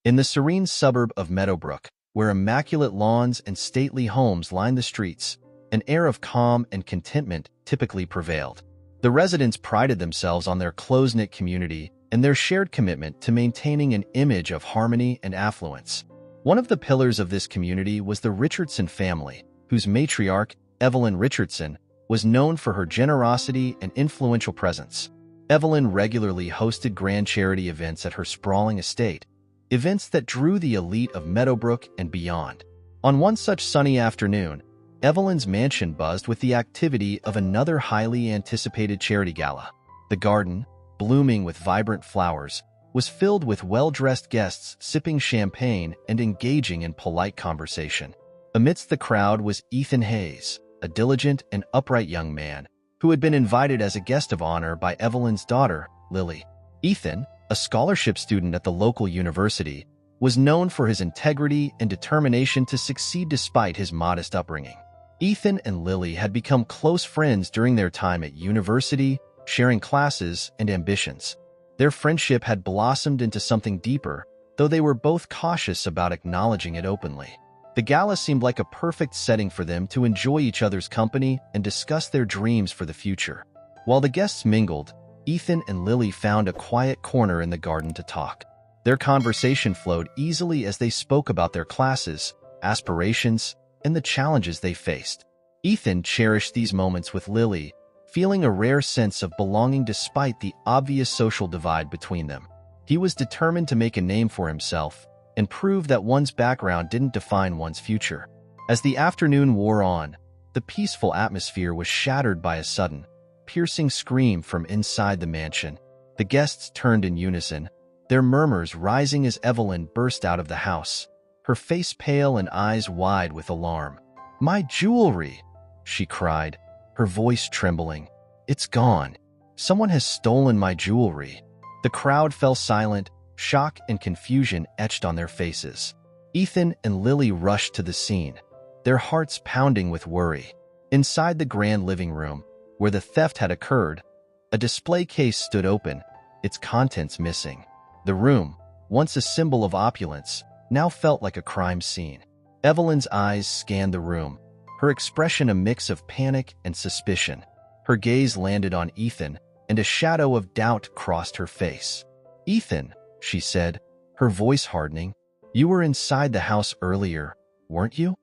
In the serene suburb of Meadowbrook, where immaculate lawns and stately homes lined the streets, an air of calm and contentment typically prevailed. The residents prided themselves on their close-knit community and their shared commitment to maintaining an image of harmony and affluence. One of the pillars of this community was the Richardson family, whose matriarch, Evelyn Richardson, was known for her generosity and influential presence. Evelyn regularly hosted grand charity events at her sprawling estate, events that drew the elite of Meadowbrook and beyond. On one such sunny afternoon, Evelyn's mansion buzzed with the activity of another highly anticipated charity gala. The garden, blooming with vibrant flowers, was filled with well-dressed guests sipping champagne and engaging in polite conversation. Amidst the crowd was Ethan Hayes, a diligent and upright young man who had been invited as a guest of honor by Evelyn's daughter, Lily. Ethan, a scholarship student at the local university, was known for his integrity and determination to succeed despite his modest upbringing. Ethan and Lily had become close friends during their time at university, sharing classes and ambitions. Their friendship had blossomed into something deeper, though they were both cautious about acknowledging it openly. The gala seemed like a perfect setting for them to enjoy each other's company and discuss their dreams for the future. While the guests mingled, Ethan and Lily found a quiet corner in the garden to talk. Their conversation flowed easily as they spoke about their classes, aspirations, and the challenges they faced. Ethan cherished these moments with Lily, feeling a rare sense of belonging despite the obvious social divide between them. He was determined to make a name for himself and prove that one's background didn't define one's future. As the afternoon wore on, the peaceful atmosphere was shattered by a sudden, piercing scream from inside the mansion. The guests turned in unison, their murmurs rising as Evelyn burst out of the house, her face pale and eyes wide with alarm. "My jewelry!" she cried, her voice trembling. "It's gone. Someone has stolen my jewelry." The crowd fell silent, shock and confusion etched on their faces. Ethan and Lily rushed to the scene, their hearts pounding with worry. Inside the grand living room, where the theft had occurred, a display case stood open, its contents missing. The room, once a symbol of opulence, now felt like a crime scene. Evelyn's eyes scanned the room, her expression a mix of panic and suspicion. Her gaze landed on Ethan, and a shadow of doubt crossed her face. "Ethan," she said, her voice hardening, "you were inside the house earlier, weren't you?"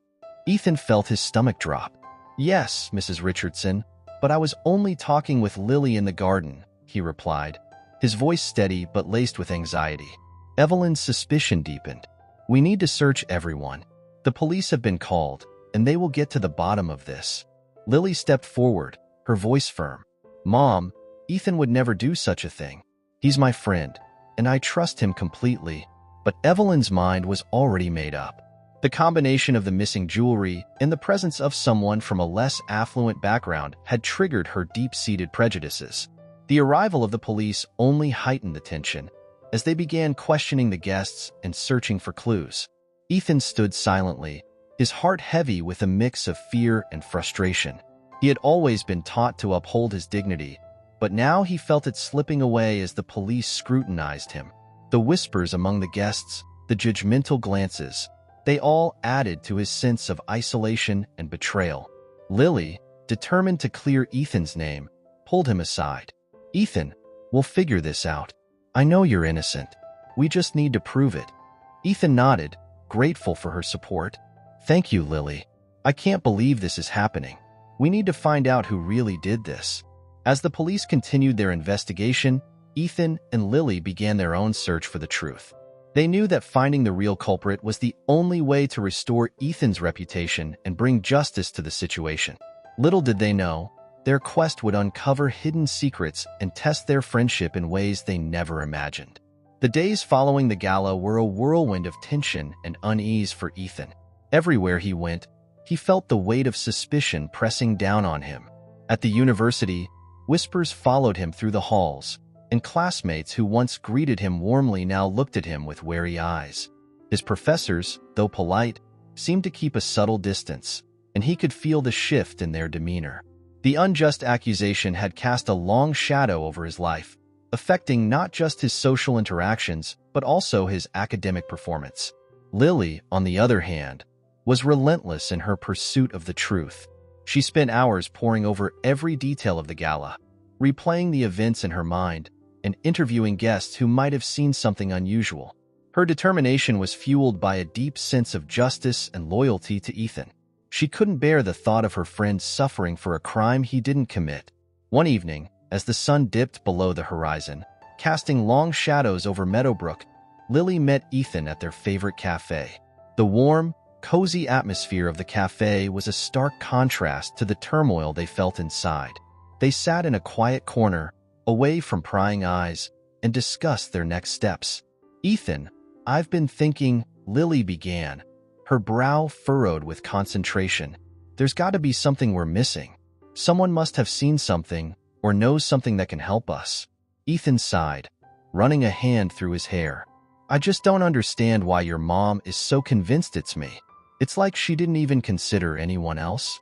Ethan felt his stomach drop. "Yes, Mrs. Richardson, but I was only talking with Lily in the garden," he replied, his voice steady but laced with anxiety. Evelyn's suspicion deepened. "We need to search everyone. The police have been called, and they will get to the bottom of this." Lily stepped forward, her voice firm. "Mom, Ethan would never do such a thing. He's my friend, and I trust him completely." But Evelyn's mind was already made up. The combination of the missing jewelry and the presence of someone from a less affluent background had triggered her deep-seated prejudices. The arrival of the police only heightened the tension, as they began questioning the guests and searching for clues. Ethan stood silently, his heart heavy with a mix of fear and frustration. He had always been taught to uphold his dignity, but now he felt it slipping away as the police scrutinized him. The whispers among the guests, the judgmental glances, they all added to his sense of isolation and betrayal. Lily, determined to clear Ethan's name, pulled him aside. "Ethan, we'll figure this out. I know you're innocent. We just need to prove it." Ethan nodded, grateful for her support. "Thank you, Lily. I can't believe this is happening. We need to find out who really did this." As the police continued their investigation, Ethan and Lily began their own search for the truth. They knew that finding the real culprit was the only way to restore Ethan's reputation and bring justice to the situation. Little did they know, their quest would uncover hidden secrets and test their friendship in ways they never imagined. The days following the gala were a whirlwind of tension and unease for Ethan. Everywhere he went, he felt the weight of suspicion pressing down on him. At the university, whispers followed him through the halls, and classmates who once greeted him warmly now looked at him with wary eyes. His professors, though polite, seemed to keep a subtle distance, and he could feel the shift in their demeanor. The unjust accusation had cast a long shadow over his life, affecting not just his social interactions, but also his academic performance. Lily, on the other hand, was relentless in her pursuit of the truth. She spent hours poring over every detail of the gala, replaying the events in her mind, and interviewing guests who might have seen something unusual. Her determination was fueled by a deep sense of justice and loyalty to Ethan. She couldn't bear the thought of her friend suffering for a crime he didn't commit. One evening, as the sun dipped below the horizon, casting long shadows over Meadowbrook, Lily met Ethan at their favorite cafe. The warm, cozy atmosphere of the cafe was a stark contrast to the turmoil they felt inside. They sat in a quiet corner, away from prying eyes, and discussed their next steps. "Ethan, I've been thinking," Lily began, her brow furrowed with concentration. "There's got to be something we're missing. Someone must have seen something or knows something that can help us." Ethan sighed, running a hand through his hair. "I just don't understand why your mom is so convinced it's me. It's like she didn't even consider anyone else."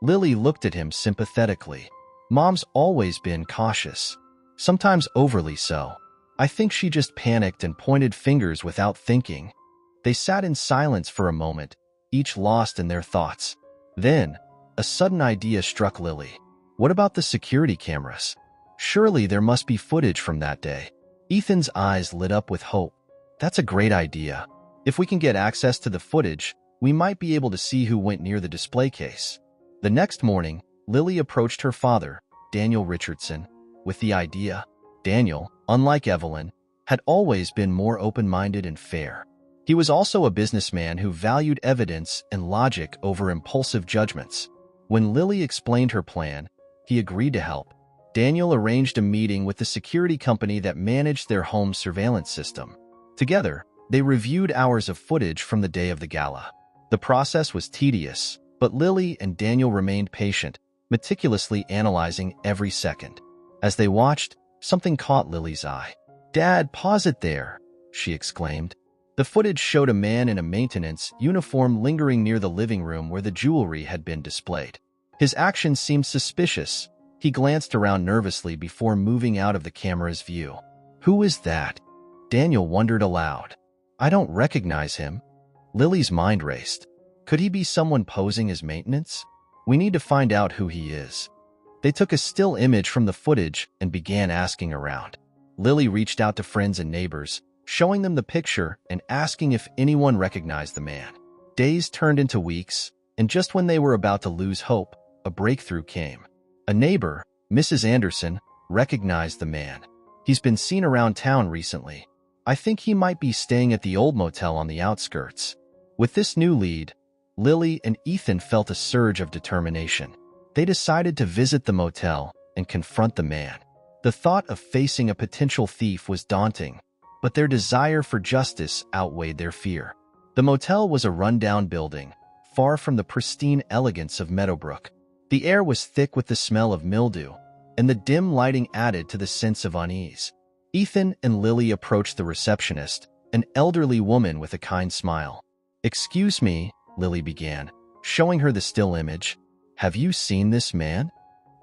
Lily looked at him sympathetically. "Mom's always been cautious, sometimes overly so. I think she just panicked and pointed fingers without thinking." They sat in silence for a moment, each lost in their thoughts. Then, a sudden idea struck Lily. What about the security cameras? Surely there must be footage from that day. Ethan's eyes lit up with hope. "That's a great idea. If we can get access to the footage, we might be able to see who went near the display case." The next morning, Lily approached her father, Daniel Richardson, with the idea. Daniel, unlike Evelyn, had always been more open-minded and fair. He was also a businessman who valued evidence and logic over impulsive judgments. When Lily explained her plan, he agreed to help. Daniel arranged a meeting with the security company that managed their home surveillance system. Together, they reviewed hours of footage from the day of the gala. The process was tedious, but Lily and Daniel remained patient, meticulously analyzing every second. As they watched, something caught Lily's eye. "Dad, pause it there," she exclaimed. The footage showed a man in a maintenance uniform lingering near the living room where the jewelry had been displayed. His actions seemed suspicious. He glanced around nervously before moving out of the camera's view. "Who is that?" Daniel wondered aloud. "I don't recognize him." Lily's mind raced. Could he be someone posing as maintenance? "We need to find out who he is." They took a still image from the footage and began asking around. Lily reached out to friends and neighbors, showing them the picture and asking if anyone recognized the man. Days turned into weeks, and just when they were about to lose hope, a breakthrough came. A neighbor, Mrs. Anderson, recognized the man. "He's been seen around town recently. I think he might be staying at the old motel on the outskirts." With this new lead, Lily and Ethan felt a surge of determination. They decided to visit the motel and confront the man. The thought of facing a potential thief was daunting, but their desire for justice outweighed their fear. The motel was a rundown building, far from the pristine elegance of Meadowbrook. The air was thick with the smell of mildew, and the dim lighting added to the sense of unease. Ethan and Lily approached the receptionist, an elderly woman with a kind smile. "Excuse me," Lily began, showing her the still image. "Have you seen this man?"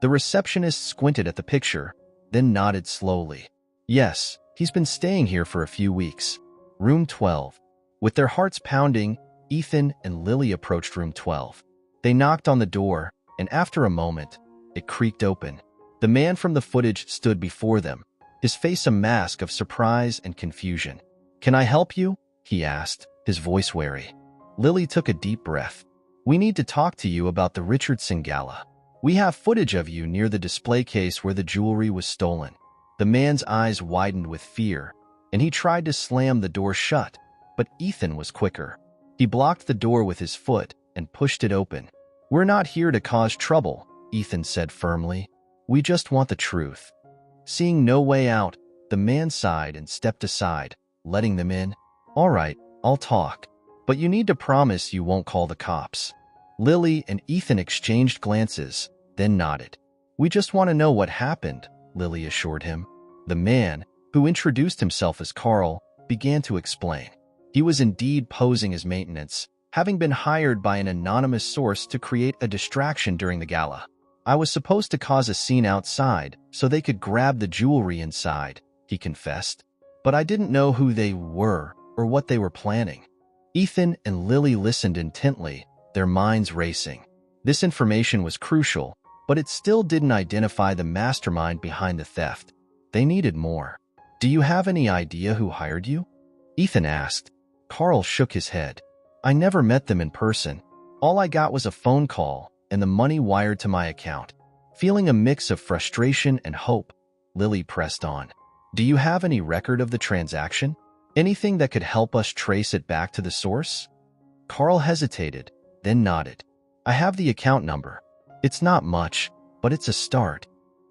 The receptionist squinted at the picture, then nodded slowly. "Yes, he's been staying here for a few weeks. Room 12. With their hearts pounding, Ethan and Lily approached room 12. They knocked on the door, and after a moment, it creaked open. The man from the footage stood before them, his face a mask of surprise and confusion. "Can I help you?" he asked, his voice wary. Lily took a deep breath. "We need to talk to you about the Richardson Gala. We have footage of you near the display case where the jewelry was stolen." The man's eyes widened with fear, and he tried to slam the door shut, but Ethan was quicker. He blocked the door with his foot and pushed it open. "We're not here to cause trouble," Ethan said firmly. "We just want the truth." Seeing no way out, the man sighed and stepped aside, letting them in. "All right, I'll talk. But you need to promise you won't call the cops." Lily and Ethan exchanged glances, then nodded. "We just want to know what happened," Lily assured him. The man, who introduced himself as Carl, began to explain. He was indeed posing as maintenance, having been hired by an anonymous source to create a distraction during the gala. "I was supposed to cause a scene outside so they could grab the jewelry inside," he confessed. But I didn't know who they were or what they were planning. Ethan and Lily listened intently, their minds racing. This information was crucial, but it still didn't identify the mastermind behind the theft. They needed more. "Do you have any idea who hired you?" Ethan asked. Carl shook his head. "I never met them in person. All I got was a phone call and the money wired to my account." Feeling a mix of frustration and hope, Lily pressed on. "Do you have any record of the transaction? Anything that could help us trace it back to the source?" Carl hesitated, then nodded. "I have the account number. It's not much, but it's a start."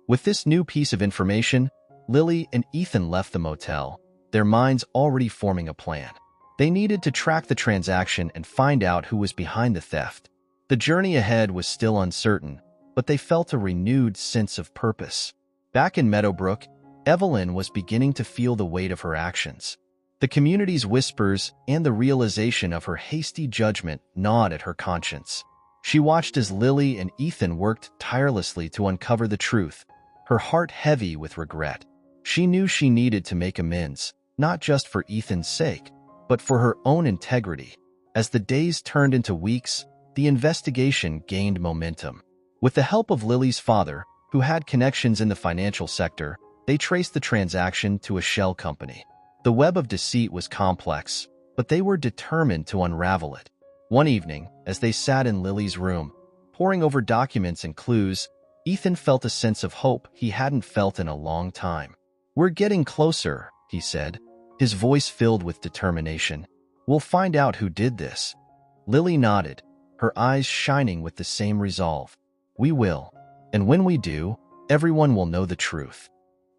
With this new piece of information, Lily and Ethan left the motel, their minds already forming a plan. They needed to track the transaction and find out who was behind the theft. The journey ahead was still uncertain, but they felt a renewed sense of purpose. Back in Meadowbrook, Evelyn was beginning to feel the weight of her actions. The community's whispers and the realization of her hasty judgment gnawed at her conscience. She watched as Lily and Ethan worked tirelessly to uncover the truth, her heart heavy with regret. She knew she needed to make amends, not just for Ethan's sake, but for her own integrity. As the days turned into weeks, the investigation gained momentum. With the help of Lily's father, who had connections in the financial sector, they traced the transaction to a shell company. The web of deceit was complex, but they were determined to unravel it. One evening, as they sat in Lily's room, poring over documents and clues, Ethan felt a sense of hope he hadn't felt in a long time. "We're getting closer," he said, his voice filled with determination. "We'll find out who did this." Lily nodded, her eyes shining with the same resolve. "We will. And when we do, everyone will know the truth."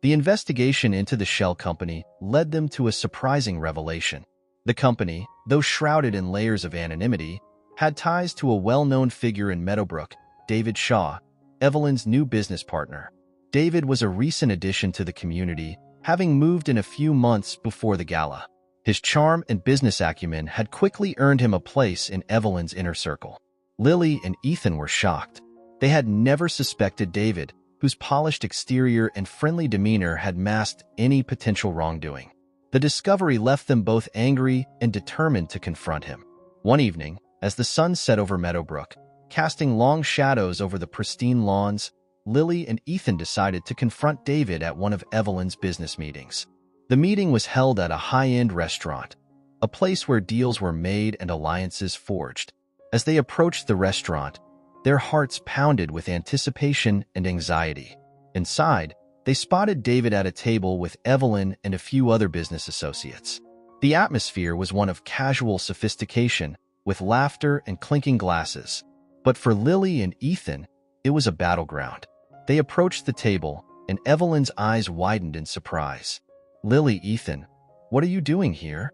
The investigation into the shell company led them to a surprising revelation. The company, though shrouded in layers of anonymity, had ties to a well-known figure in Meadowbrook, David Shaw, Evelyn's new business partner. David was a recent addition to the community, having moved in a few months before the gala. His charm and business acumen had quickly earned him a place in Evelyn's inner circle. Lily and Ethan were shocked. They had never suspected David, whose polished exterior and friendly demeanor had masked any potential wrongdoing. The discovery left them both angry and determined to confront him. One evening, as the sun set over Meadowbrook, casting long shadows over the pristine lawns, Lily and Ethan decided to confront David at one of Evelyn's business meetings. The meeting was held at a high-end restaurant, a place where deals were made and alliances forged. As they approached the restaurant, their hearts pounded with anticipation and anxiety. Inside, they spotted David at a table with Evelyn and a few other business associates. The atmosphere was one of casual sophistication, with laughter and clinking glasses. But for Lily and Ethan, it was a battleground. They approached the table, and Evelyn's eyes widened in surprise. "Lily, Ethan, what are you doing here?"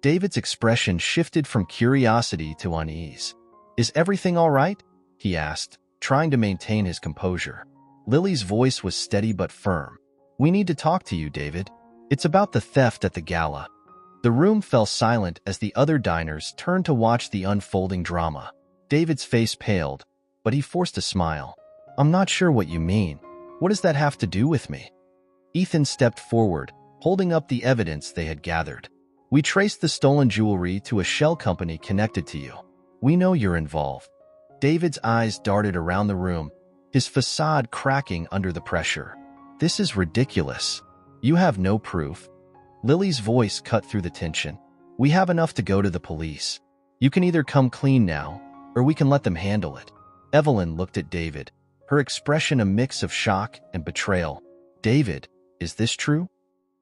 David's expression shifted from curiosity to unease. "Is everything all right?" he asked, trying to maintain his composure. Lily's voice was steady but firm. "We need to talk to you, David. It's about the theft at the gala." The room fell silent as the other diners turned to watch the unfolding drama. David's face paled, but he forced a smile. "I'm not sure what you mean. What does that have to do with me?" Ethan stepped forward, holding up the evidence they had gathered. "We traced the stolen jewelry to a shell company connected to you. We know you're involved." David's eyes darted around the room, his facade cracking under the pressure. "This is ridiculous. You have no proof." Lily's voice cut through the tension. "We have enough to go to the police. You can either come clean now, or we can let them handle it." Evelyn looked at David, her expression a mix of shock and betrayal. "David, is this true?"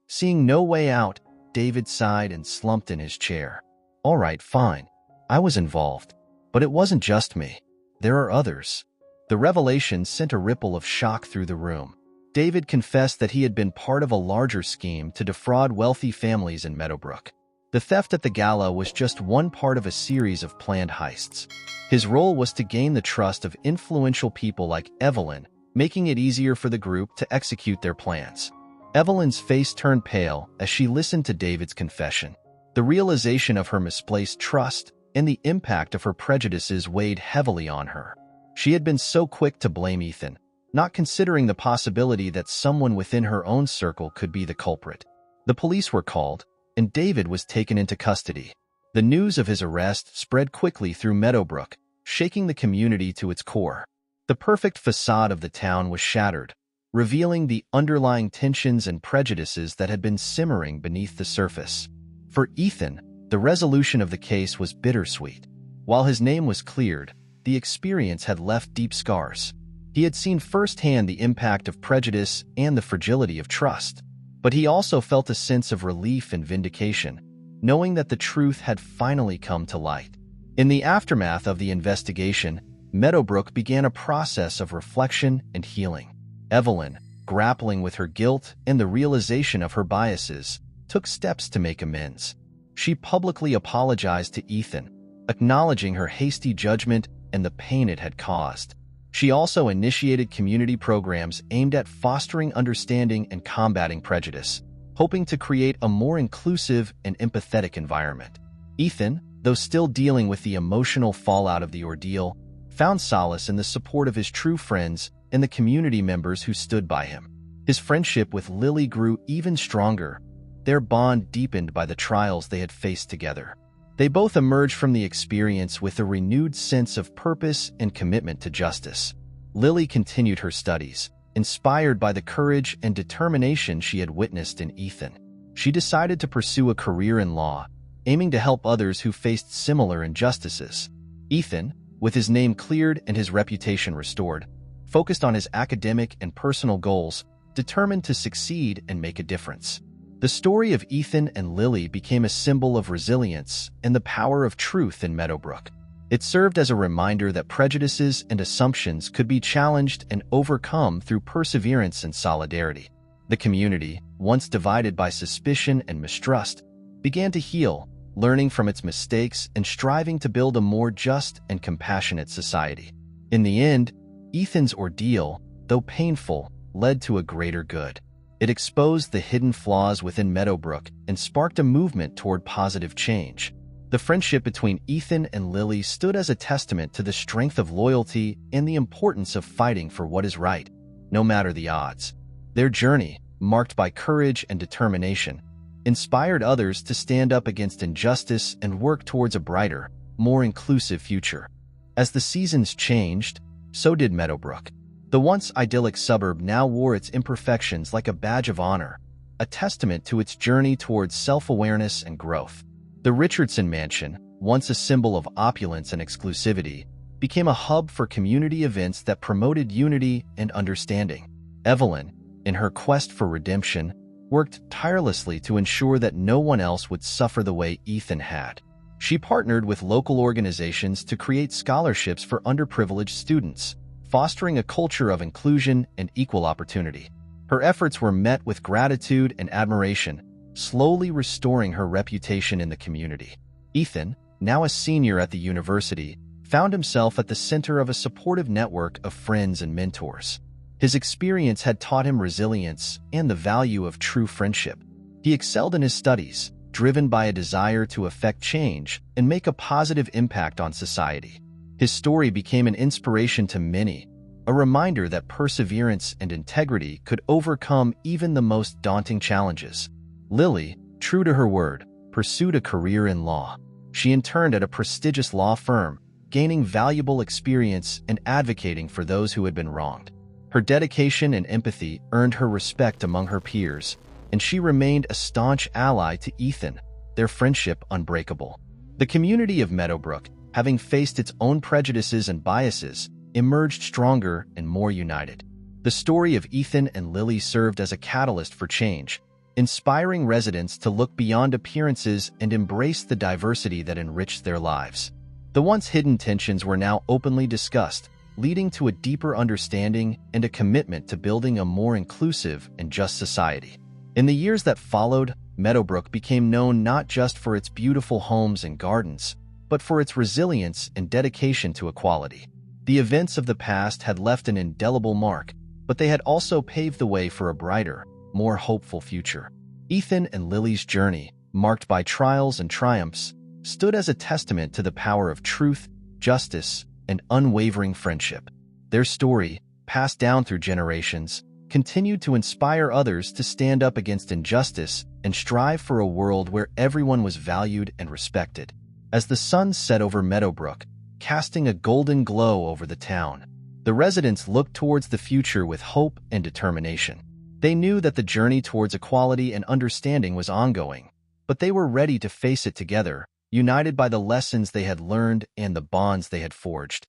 Seeing no way out, David sighed and slumped in his chair. "All right, fine. I was involved. But it wasn't just me. There are others." The revelation sent a ripple of shock through the room. David confessed that he had been part of a larger scheme to defraud wealthy families in Meadowbrook. The theft at the gala was just one part of a series of planned heists. His role was to gain the trust of influential people like Evelyn, making it easier for the group to execute their plans. Evelyn's face turned pale as she listened to David's confession. The realization of her misplaced trust and the impact of her prejudices weighed heavily on her. She had been so quick to blame Ethan, not considering the possibility that someone within her own circle could be the culprit. The police were called, and David was taken into custody. The news of his arrest spread quickly through Meadowbrook, shaking the community to its core. The perfect facade of the town was shattered, revealing the underlying tensions and prejudices that had been simmering beneath the surface. For Ethan, the resolution of the case was bittersweet. While his name was cleared, the experience had left deep scars. He had seen firsthand the impact of prejudice and the fragility of trust. But he also felt a sense of relief and vindication, knowing that the truth had finally come to light. In the aftermath of the investigation, Meadowbrook began a process of reflection and healing. Evelyn, grappling with her guilt and the realization of her biases, took steps to make amends. She publicly apologized to Ethan, acknowledging her hasty judgment and the pain it had caused. She also initiated community programs aimed at fostering understanding and combating prejudice, hoping to create a more inclusive and empathetic environment. Ethan, though still dealing with the emotional fallout of the ordeal, found solace in the support of his true friends and the community members who stood by him. His friendship with Lily grew even stronger, their bond deepened by the trials they had faced together. They both emerged from the experience with a renewed sense of purpose and commitment to justice. Lily continued her studies, inspired by the courage and determination she had witnessed in Ethan. She decided to pursue a career in law, aiming to help others who faced similar injustices. Ethan, with his name cleared and his reputation restored, focused on his academic and personal goals, determined to succeed and make a difference. The story of Ethan and Lily became a symbol of resilience and the power of truth in Meadowbrook. It served as a reminder that prejudices and assumptions could be challenged and overcome through perseverance and solidarity. The community, once divided by suspicion and mistrust, began to heal, learning from its mistakes and striving to build a more just and compassionate society. In the end, Ethan's ordeal, though painful, led to a greater good. It exposed the hidden flaws within Meadowbrook and sparked a movement toward positive change. The friendship between Ethan and Lily stood as a testament to the strength of loyalty and the importance of fighting for what is right, no matter the odds. Their journey, marked by courage and determination, inspired others to stand up against injustice and work towards a brighter, more inclusive future. As the seasons changed, so did Meadowbrook. The once idyllic suburb now wore its imperfections like a badge of honor, a testament to its journey towards self-awareness and growth. The Richardson Mansion, once a symbol of opulence and exclusivity, became a hub for community events that promoted unity and understanding. Evelyn, in her quest for redemption, worked tirelessly to ensure that no one else would suffer the way Ethan had. She partnered with local organizations to create scholarships for underprivileged students, fostering a culture of inclusion and equal opportunity. Her efforts were met with gratitude and admiration, slowly restoring her reputation in the community. Ethan, now a senior at the university, found himself at the center of a supportive network of friends and mentors. His experience had taught him resilience and the value of true friendship. He excelled in his studies, driven by a desire to effect change and make a positive impact on society. His story became an inspiration to many, a reminder that perseverance and integrity could overcome even the most daunting challenges. Lily, true to her word, pursued a career in law. She interned at a prestigious law firm, gaining valuable experience and advocating for those who had been wronged. Her dedication and empathy earned her respect among her peers, and she remained a staunch ally to Ethan, their friendship unbreakable. The community of Meadowbrook, having faced its own prejudices and biases, emerged stronger and more united. The story of Ethan and Lily served as a catalyst for change, inspiring residents to look beyond appearances and embrace the diversity that enriched their lives. The once hidden tensions were now openly discussed, leading to a deeper understanding and a commitment to building a more inclusive and just society. In the years that followed, Meadowbrook became known not just for its beautiful homes and gardens, but for its resilience and dedication to equality. The events of the past had left an indelible mark, but they had also paved the way for a brighter, more hopeful future. Ethan and Lily's journey, marked by trials and triumphs, stood as a testament to the power of truth, justice, and unwavering friendship. Their story, passed down through generations, continued to inspire others to stand up against injustice and strive for a world where everyone was valued and respected. As the sun set over Meadowbrook, casting a golden glow over the town, the residents looked towards the future with hope and determination. They knew that the journey towards equality and understanding was ongoing, but they were ready to face it together, united by the lessons they had learned and the bonds they had forged.